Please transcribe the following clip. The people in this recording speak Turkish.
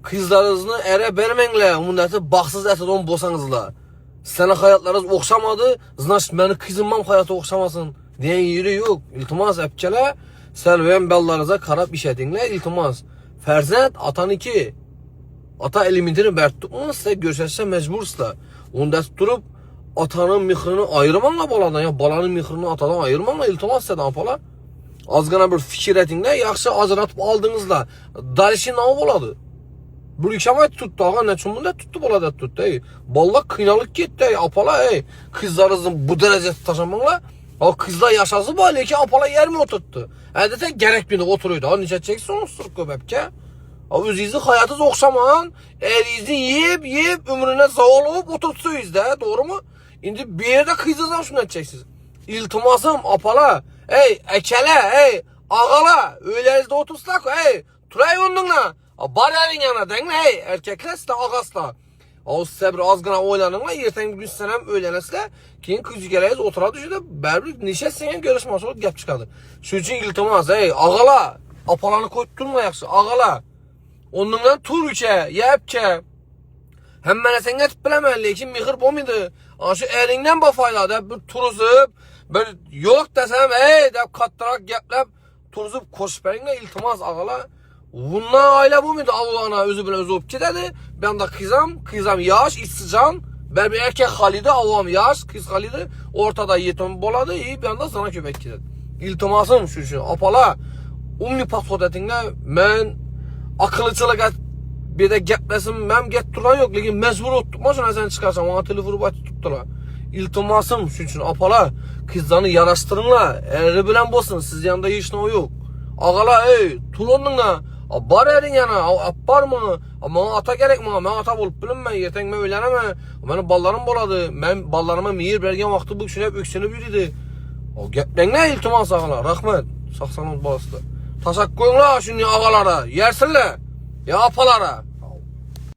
Kızlarınızı ere vermenle, umundaki baksız etadan bosanızla. Sana hayatlarınız okşamadı, znaş beni kızınmam hayatı okşamasın diyen yeri yok. İltimas epkele, selveyen bellarınıza karab işetinle iltimas. Ferzent atan iki. Ata elimitini bert tutmanız size görüşürse mecbursla. Onda tutup atanın mihrini ayırmanla baladan ya balanın mihrini atadan ayırmanla iltimas size apalar. Azgana bir fikir etinle yaxşı ajratıp aldığınızla dalişi ne oladı? Bu ikşamay tuttu ağa ne çumunda tuttu boladat tuttu. Balla kıynalık gitti apala kızlarınızın bu derece taşımanla o kızlar yaşası böyle ki apala yer mi oturttu? Adeta gerek bir oturuyordu. O nice çeksin o sırf köpepke. O özünüzü hayatınız okşaman, elinizi yiyip ömrüne zaval olup oturtsuyuz da doğru mu? Şimdi bir yerde kızınızdan şunu edeceksiniz. İltimasım apala, ekele, ağala, öylerinizde otursak, turay onunla. Bar elin yana den erkekler size ağasla. O size bir azgına oylanınla erten bir gün senem öğlenesle keyin kızı geleyiz otura düşüyor da berber nişe senin görüşmesi olup gap çıkardı. Şu için iltimas ağala apalanı koyup durma yakşı ağala. Onunla tur üçe yepke. Hem bana sen getip bilemem lekin mihir bomuydu. Şu elinden bu faydalı bir turuzup bir yok desem deyip kattırak geplep turuzup koşup iltimas ağala. Bundan aile bu muydu Allah'ına özü bile özü öpçe dedi. Ben de kızam yaş, istican. Ben bir erkek haliydi, Allah'ım yaş, kız haliydi. Ortada yetim boladı, ben de sana köpek dedim. İltimasım şu. Apala, umni pasot etinle ben akıllıçılık et. Bir de geplesim, ben get duran yok. Lakin mecbur tutma şuna sen çıkarsan, ona telefonu başı tuttular. İltimasım şu apala, kızlarını yaraştırınla. Eri bilen bolsun, siz yanında hiç ne yok. Ağala, tulonunla. Bar elin yana, appar mı? Ama ata gerek mi? Ben ata bulup bilinme, yerten ben öğleneme. Benim ballarım boladı. Ben ballarıma mihir bergen vakti bu kişine hep öksünü biriydi. O geplen ne iltimas ağalar? Rahmet. Saksanız balası da. Taşak koyun la şimdi ağalara. Yersinler. Ya apalara.